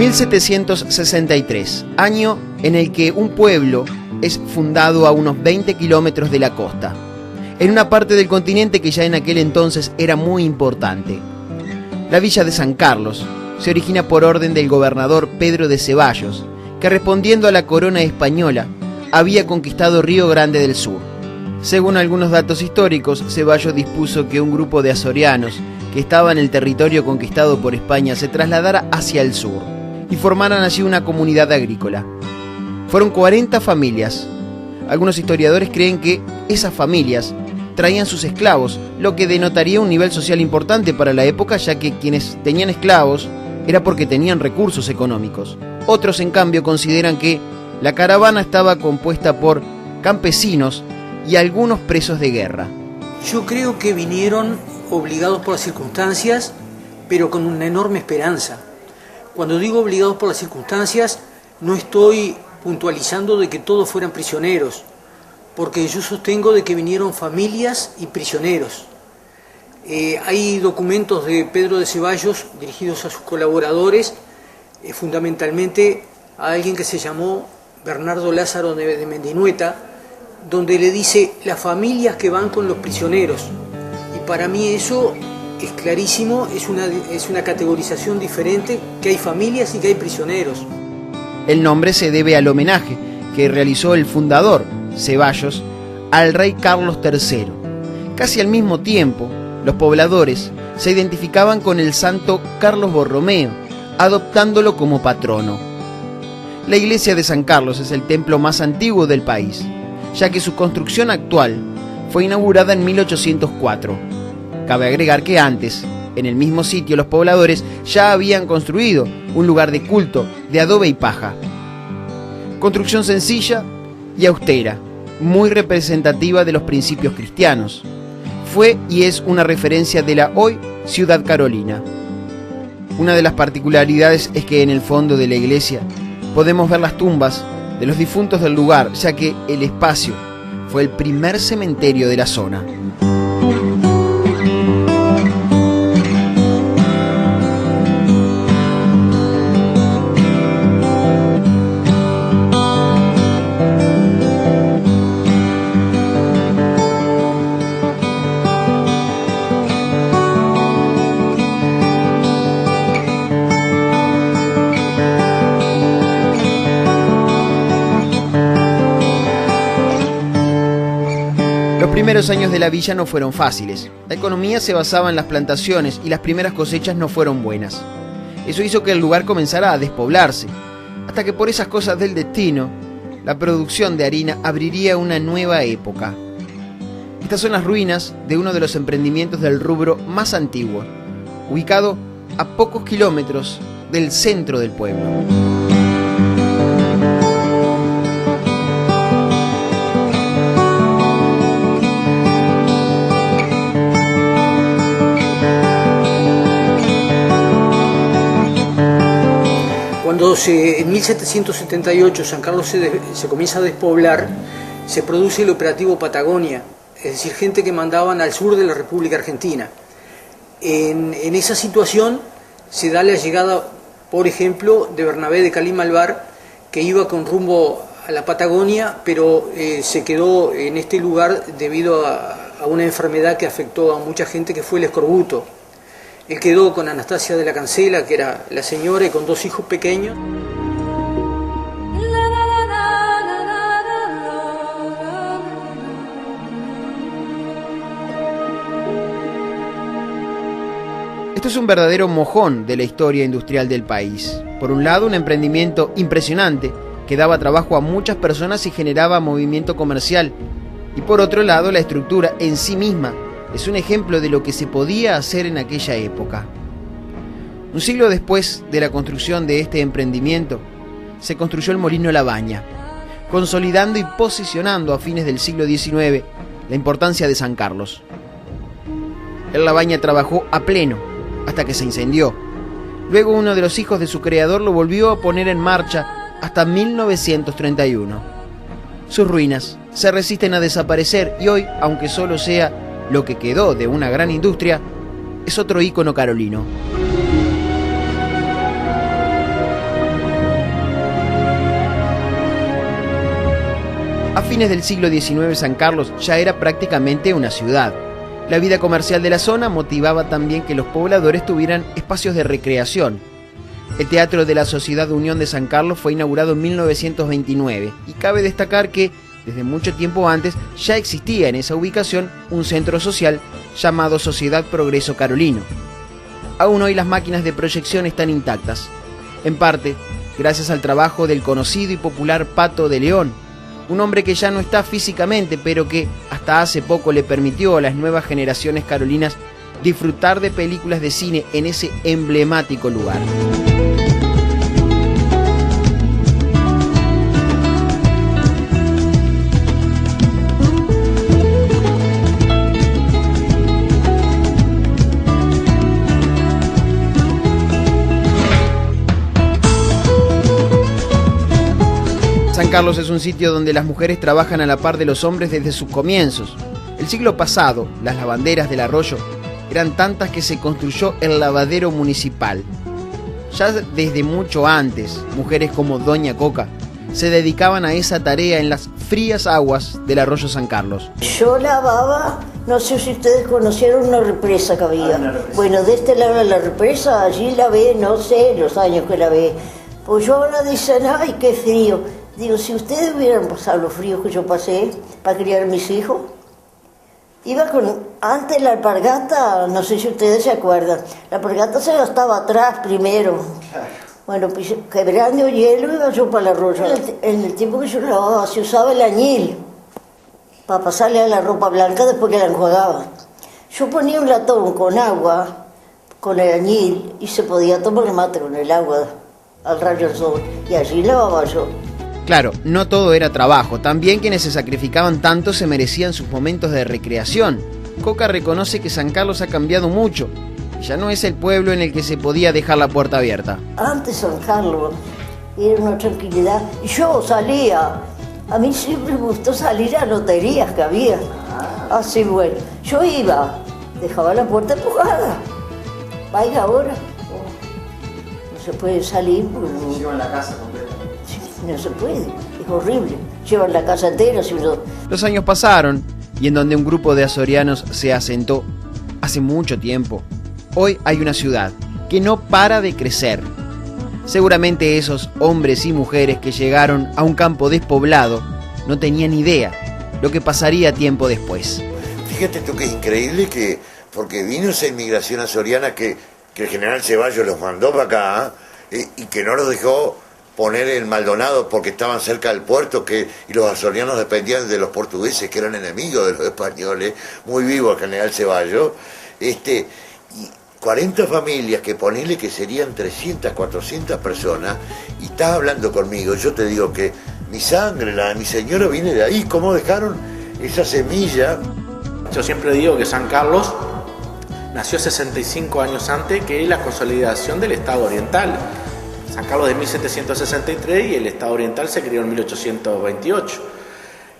...1763, año en el que un pueblo es fundado a unos 20 kilómetros de la costa, en una parte del continente que ya en aquel entonces era muy importante. La villa de San Carlos se origina por orden del gobernador Pedro de Ceballos, que respondiendo a la corona española, había conquistado Río Grande del Sur. Según algunos datos históricos, Ceballos dispuso que un grupo de azorianos que estaba en el territorio conquistado por España se trasladara hacia el sur y formaran allí una comunidad agrícola. Fueron 40 familias. Algunos historiadores creen que esas familias traían sus esclavos, lo que denotaría un nivel social importante para la época, ya que quienes tenían esclavos era porque tenían recursos económicos. Otros, en cambio, consideran que la caravana estaba compuesta por campesinos y algunos presos de guerra. Yo creo que vinieron obligados por las circunstancias, pero con una enorme esperanza. Cuando digo obligados por las circunstancias, no estoy puntualizando de que todos fueran prisioneros, porque yo sostengo de que vinieron familias y prisioneros. Hay documentos de Pedro de Ceballos dirigidos a sus colaboradores, fundamentalmente a alguien que se llamó Bernardo Lázaro de Mendinueta, donde le dice las familias que van con los prisioneros. Y para mí eso es clarísimo, es una categorización diferente, que hay familias y que hay prisioneros. El nombre se debe al homenaje que realizó el fundador, Ceballos, al rey Carlos III. Casi al mismo tiempo, los pobladores se identificaban con el santo Carlos Borromeo, adoptándolo como patrono. La iglesia de San Carlos es el templo más antiguo del país, ya que su construcción actual fue inaugurada en 1804. Cabe agregar que antes, en el mismo sitio, los pobladores ya habían construido un lugar de culto de adobe y paja. Construcción sencilla y austera, muy representativa de los principios cristianos. Fue y es una referencia de la hoy Ciudad Carolina. Una de las particularidades es que en el fondo de la iglesia podemos ver las tumbas de los difuntos del lugar, ya que el espacio fue el primer cementerio de la zona. Los primeros años de la villa no fueron fáciles. La economía se basaba en las plantaciones y las primeras cosechas no fueron buenas. Eso hizo que el lugar comenzara a despoblarse, hasta que por esas cosas del destino, la producción de harina abriría una nueva época. Estas son las ruinas de uno de los emprendimientos del rubro más antiguos, ubicado a pocos kilómetros del centro del pueblo. Cuando en 1778 San Carlos se comienza a despoblar, se produce el operativo Patagonia, es decir, gente que mandaban al sur de la República Argentina. En esa situación se da la llegada, por ejemplo, de Bernabé de Calí Malvar, que iba con rumbo a la Patagonia, pero se quedó en este lugar debido a una enfermedad que afectó a mucha gente, que fue el escorbuto. Él quedó con Anastasia de la Cancela, que era la señora, y con 2 hijos pequeños. Esto es un verdadero mojón de la historia industrial del país. Por un lado, un emprendimiento impresionante que daba trabajo a muchas personas y generaba movimiento comercial. Y por otro lado, la estructura en sí misma es un ejemplo de lo que se podía hacer en aquella época. Un siglo después de la construcción de este emprendimiento, se construyó el Molino La Baña, consolidando y posicionando a fines del siglo XIX la importancia de San Carlos. El La Baña trabajó a pleno hasta que se incendió. Luego uno de los hijos de su creador lo volvió a poner en marcha hasta 1931. Sus ruinas se resisten a desaparecer y hoy, aunque solo sea lo que quedó de una gran industria, es otro ícono carolino. A fines del siglo XIX, San Carlos ya era prácticamente una ciudad. La vida comercial de la zona motivaba también que los pobladores tuvieran espacios de recreación. El Teatro de la Sociedad Unión de San Carlos fue inaugurado en 1929 y cabe destacar que, desde mucho tiempo antes, ya existía en esa ubicación un centro social llamado Sociedad Progreso Carolino. Aún hoy las máquinas de proyección están intactas, en parte gracias al trabajo del conocido y popular Pato de León, un hombre que ya no está físicamente, pero que hasta hace poco le permitió a las nuevas generaciones carolinas disfrutar de películas de cine en ese emblemático lugar. San Carlos es un sitio donde las mujeres trabajan a la par de los hombres desde sus comienzos. El siglo pasado, las lavanderas del arroyo eran tantas que se construyó el lavadero municipal. Ya desde mucho antes, mujeres como Doña Coca se dedicaban a esa tarea en las frías aguas del arroyo San Carlos. Yo lavaba, no sé si ustedes conocieron una represa que había. Bueno, de este lado de la represa, allí lavé, no sé los años que lavé. Pues yo ahora dicen, ay, qué frío. Digo, si ustedes hubieran pasado los fríos que yo pasé para criar a mis hijos, iba antes la alpargata, no sé si ustedes se acuerdan, la alpargata se gastaba atrás primero. Bueno, pues quebrando hielo iba yo para el arroyo. En el tiempo que yo lavaba se usaba el añil para pasarle a la ropa blanca después que la enjuagaba. Yo ponía un latón con agua, con el añil, y se podía tomar mate con el agua al rayo del sol, y allí lavaba yo. Claro, no todo era trabajo, también quienes se sacrificaban tanto se merecían sus momentos de recreación. Coca reconoce que San Carlos ha cambiado mucho, y ya no es el pueblo en el que se podía dejar la puerta abierta. Antes San Carlos era una tranquilidad, y yo salía, a mí siempre me gustó salir a loterías que había. Así bueno, yo iba, dejaba la puerta empujada, vaya ahora, no se puede salir porque llevan la casa completa. No se puede, es horrible. Llevan la casa entera. Si uno... Los años pasaron y en donde un grupo de azorianos se asentó hace mucho tiempo, hoy hay una ciudad que no para de crecer. Seguramente esos hombres y mujeres que llegaron a un campo despoblado no tenían idea lo que pasaría tiempo después. Fíjate tú que es increíble que, porque vino esa inmigración azoriana que el general Ceballos los mandó para acá y que no los dejó poner en Maldonado porque estaban cerca del puerto, y los azorianos dependían de los portugueses que eran enemigos de los españoles, muy vivo el general Ceballos, y 40 familias que ponele que serían 300, 400 personas, y estás hablando conmigo, yo te digo que mi sangre, la de mi señora viene de ahí, cómo dejaron esa semilla. Yo siempre digo que San Carlos nació 65 años antes que la consolidación del Estado Oriental. San Carlos de 1763 y el Estado Oriental se creó en 1828.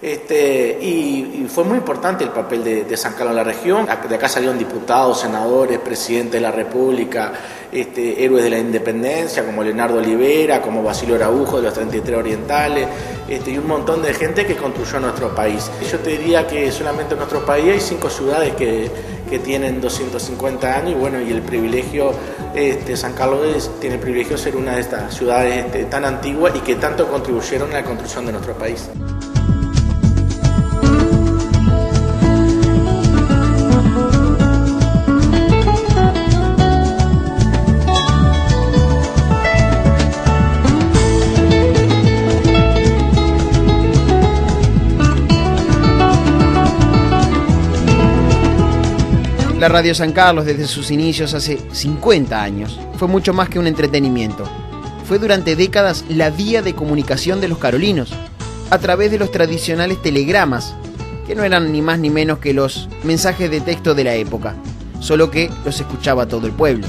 Y fue muy importante el papel de San Carlos en la región. De acá salieron diputados, senadores, presidentes de la República, héroes de la independencia como Leonardo Olivera, como Basilio Araujo de los 33 Orientales, y un montón de gente que construyó nuestro país. Yo te diría que solamente en nuestro país hay 5 ciudades que tienen 250 años, y bueno, y el privilegio, San Carlos tiene el privilegio de ser una de estas ciudades tan antiguas y que tanto contribuyeron a la construcción de nuestro país. La Radio San Carlos, desde sus inicios hace 50 años, fue mucho más que un entretenimiento. Fue durante décadas la vía de comunicación de los carolinos, a través de los tradicionales telegramas, que no eran ni más ni menos que los mensajes de texto de la época, solo que los escuchaba todo el pueblo.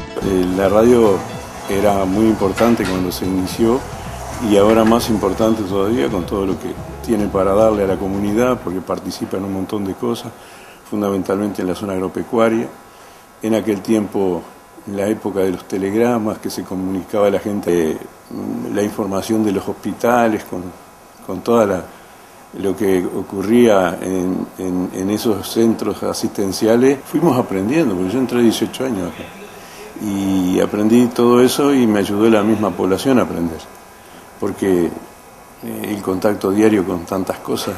La radio era muy importante cuando se inició y ahora más importante todavía con todo lo que tiene para darle a la comunidad, porque participa en un montón de cosas, fundamentalmente en la zona agropecuaria. En aquel tiempo, en la época de los telegramas, que se comunicaba a la gente la información de los hospitales con toda lo que ocurría en esos centros asistenciales, fuimos aprendiendo, porque yo entré 18 años acá. Y aprendí todo eso y me ayudó la misma población a aprender, porque el contacto diario con tantas cosas,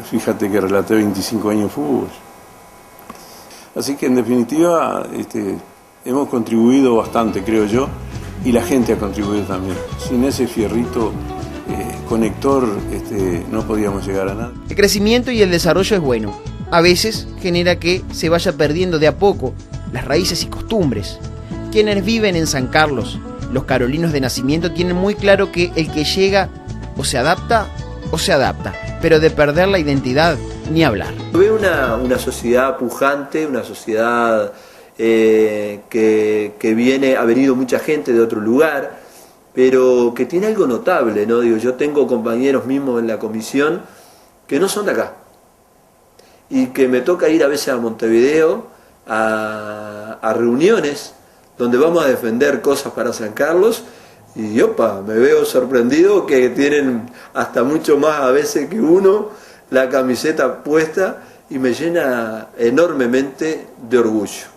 fíjate que relaté 25 años de fútbol. Así que en definitiva hemos contribuido bastante, creo yo, y la gente ha contribuido también. Sin ese fierrito conector no podíamos llegar a nada. El crecimiento y el desarrollo es bueno. A veces genera que se vaya perdiendo de a poco las raíces y costumbres. Quienes viven en San Carlos, los carolinos de nacimiento, tienen muy claro que el que llega o se adapta, pero de perder la identidad ni hablar. Veo una sociedad pujante, una sociedad que ha venido mucha gente de otro lugar, pero que tiene algo notable, ¿no? Digo, yo tengo compañeros mismos en la comisión que no son de acá y que me toca ir a veces a Montevideo a reuniones donde vamos a defender cosas para San Carlos y me veo sorprendido que tienen hasta mucho más a veces que uno la camiseta puesta y me llena enormemente de orgullo.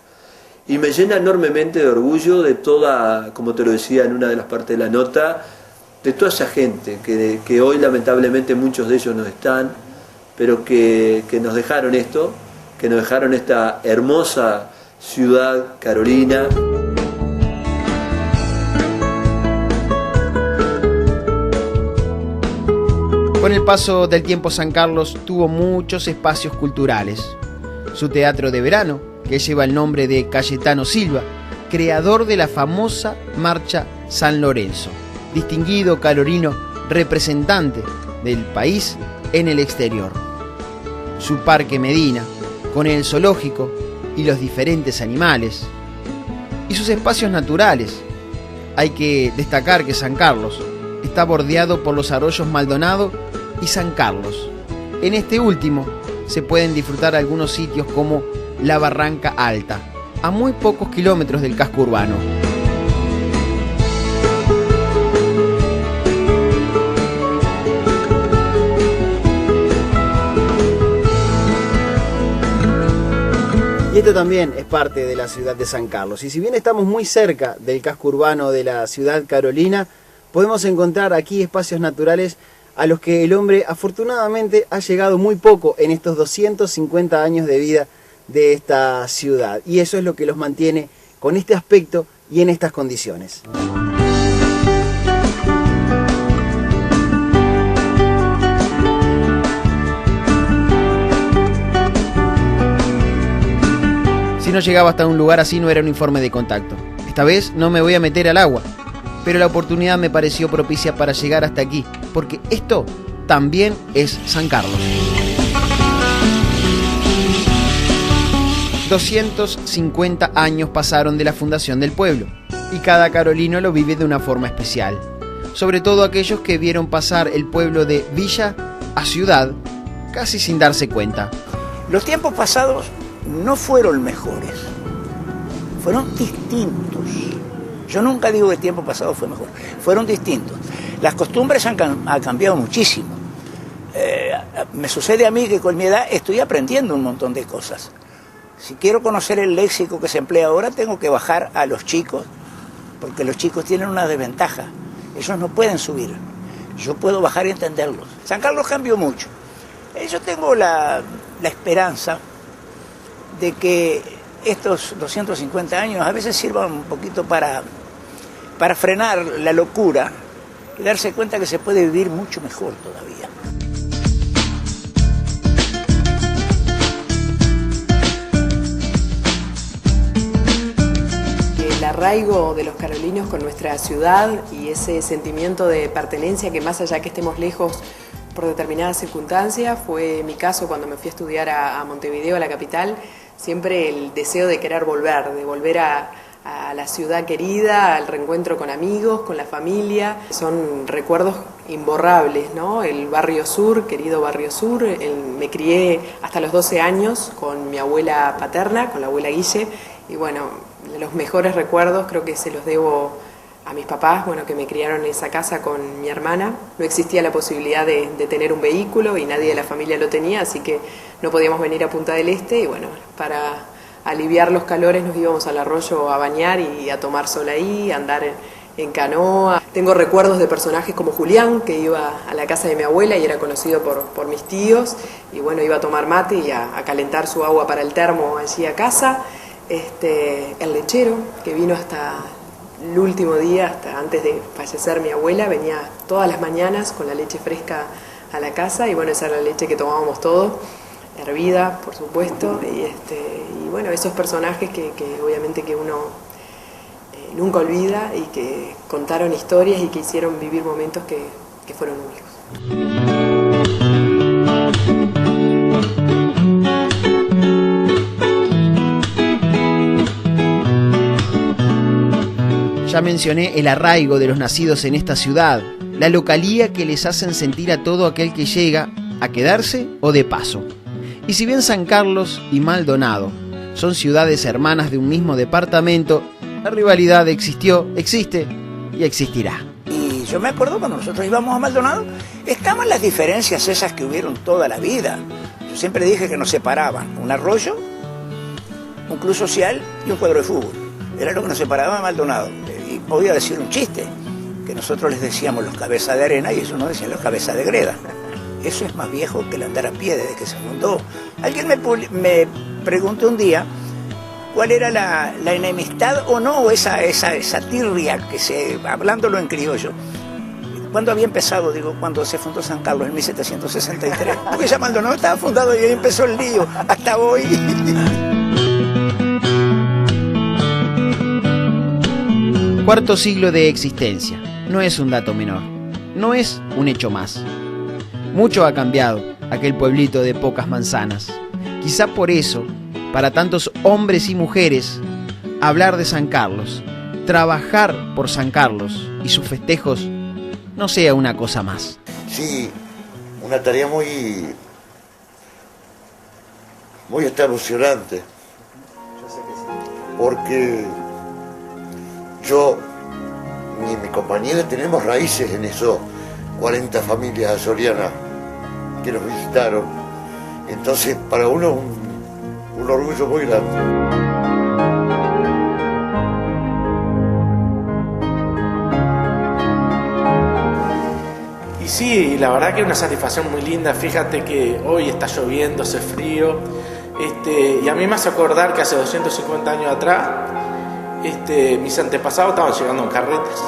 Y me llena enormemente de orgullo de toda, como te lo decía en una de las partes de la nota, de toda esa gente que hoy lamentablemente muchos de ellos no están, pero que nos dejaron esto, que nos dejaron esta hermosa ciudad carolina. Con el paso del tiempo, San Carlos tuvo muchos espacios culturales. Su teatro de verano, que lleva el nombre de Cayetano Silva, creador de la famosa Marcha San Lorenzo, distinguido carolino representante del país en el exterior. Su Parque Medina, con el zoológico y los diferentes animales, y sus espacios naturales. Hay que destacar que San Carlos está bordeado por los arroyos Maldonado y San Carlos. En este último se pueden disfrutar algunos sitios como la Barranca Alta, a muy pocos kilómetros del casco urbano. Y esto también es parte de la ciudad de San Carlos. Y si bien estamos muy cerca del casco urbano de la ciudad carolina, podemos encontrar aquí espacios naturales a los que el hombre afortunadamente ha llegado muy poco en estos 250 años de vida de esta ciudad. Y eso es lo que los mantiene con este aspecto y en estas condiciones. Si no llegaba hasta un lugar así, no era un informe de contacto. Esta vez no me voy a meter al agua, pero la oportunidad me pareció propicia para llegar hasta aquí, porque esto también es San Carlos. 250 años pasaron de la fundación del pueblo, y cada carolino lo vive de una forma especial. Sobre todo aquellos que vieron pasar el pueblo de villa a ciudad, casi sin darse cuenta. Los tiempos pasados no fueron mejores, fueron distintos. Yo nunca digo que el tiempo pasado fue mejor, fueron distintos. Las costumbres han cambiado muchísimo. Me sucede a mí que con mi edad estoy aprendiendo un montón de cosas. Si quiero conocer el léxico que se emplea ahora, tengo que bajar a los chicos, porque los chicos tienen una desventaja. Ellos no pueden subir. Yo puedo bajar y entenderlos. San Carlos cambió mucho. Yo tengo la esperanza de que estos 250 años a veces sirvan un poquito para frenar la locura y darse cuenta que se puede vivir mucho mejor todavía. El arraigo de los carolinos con nuestra ciudad y ese sentimiento de pertenencia que más allá que estemos lejos por determinadas circunstancias, fue mi caso cuando me fui a estudiar a Montevideo, a la capital, siempre el deseo de querer volver, de volver a a la ciudad querida, al reencuentro con amigos, con la familia. Son recuerdos imborrables, ¿no? El Barrio Sur, querido Barrio Sur. Me crié hasta los 12 años con mi abuela paterna, con la abuela Guille. Y bueno, los mejores recuerdos creo que se los debo a mis papás, bueno, que me criaron en esa casa con mi hermana. No existía la posibilidad de tener un vehículo y nadie de la familia lo tenía, así que no podíamos venir a Punta del Este. Y bueno, para aliviar los calores nos íbamos al arroyo a bañar y a tomar sol ahí, a andar en canoa. Tengo recuerdos de personajes como Julián, que iba a la casa de mi abuela y era conocido por mis tíos. Y bueno, iba a tomar mate y a calentar su agua para el termo allí a casa. El lechero, que vino hasta el último día, hasta antes de fallecer mi abuela, venía todas las mañanas con la leche fresca a la casa, y bueno, esa era la leche que tomábamos todos, hervida, por supuesto, y bueno, esos personajes que obviamente que uno nunca olvida y que contaron historias y que hicieron vivir momentos que fueron únicos. Ya mencioné el arraigo de los nacidos en esta ciudad, la localía que les hacen sentir a todo aquel que llega a quedarse o de paso. Y si bien San Carlos y Maldonado son ciudades hermanas de un mismo departamento, la rivalidad existió, existe y existirá. Y yo me acuerdo cuando nosotros íbamos a Maldonado, estaban las diferencias esas que hubieron toda la vida. Yo siempre dije que nos separaban un arroyo, un club social y un cuadro de fútbol. Era lo que nos separaba de Maldonado. Y voy a decir un chiste, que nosotros les decíamos los cabezas de arena y ellos nos decían los cabezas de greda. Eso es más viejo que el andar a pie desde que se fundó. Alguien me preguntó un día cuál era la enemistad o no, esa tirria, hablándolo en criollo. ¿Cuándo había empezado? Digo, cuando se fundó San Carlos, en 1763. Porque ya Maldonado estaba fundado y ahí empezó el lío, hasta hoy. Cuarto siglo de existencia. No es un dato menor. No es un hecho más. Mucho ha cambiado aquel pueblito de pocas manzanas. Quizá por eso, para tantos hombres y mujeres, hablar de San Carlos, trabajar por San Carlos y sus festejos, no sea una cosa más. Sí, una tarea muy emocionante. Porque yo ni mi compañera tenemos raíces en esos 40 familias azorianas que nos visitaron. Entonces, para uno un orgullo muy grande. Y sí, la verdad que es una satisfacción muy linda. Fíjate que hoy está lloviendo, hace frío, y a mí me hace acordar que hace 250 años atrás mis antepasados estaban llegando en carretas.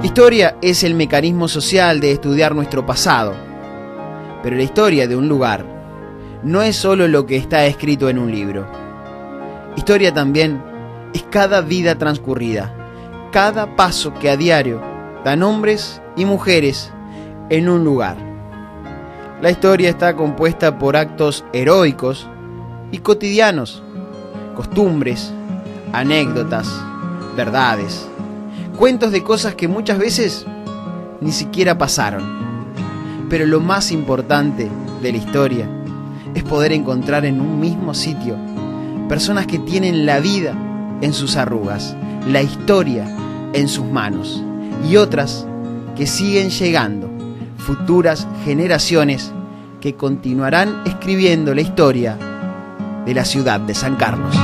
Historia es el mecanismo social de estudiar nuestro pasado, pero la historia de un lugar no es solo lo que está escrito en un libro. Historia también es cada vida transcurrida, cada paso que a diario dan hombres y mujeres en un lugar. La historia está compuesta por actos heroicos y cotidianos, costumbres, anécdotas, verdades, cuentos de cosas que muchas veces ni siquiera pasaron. Pero lo más importante de la historia es poder encontrar en un mismo sitio personas que tienen la vida en sus arrugas, la historia en sus manos, y otras que siguen llegando, futuras generaciones que continuarán escribiendo la historia de la ciudad de San Carlos.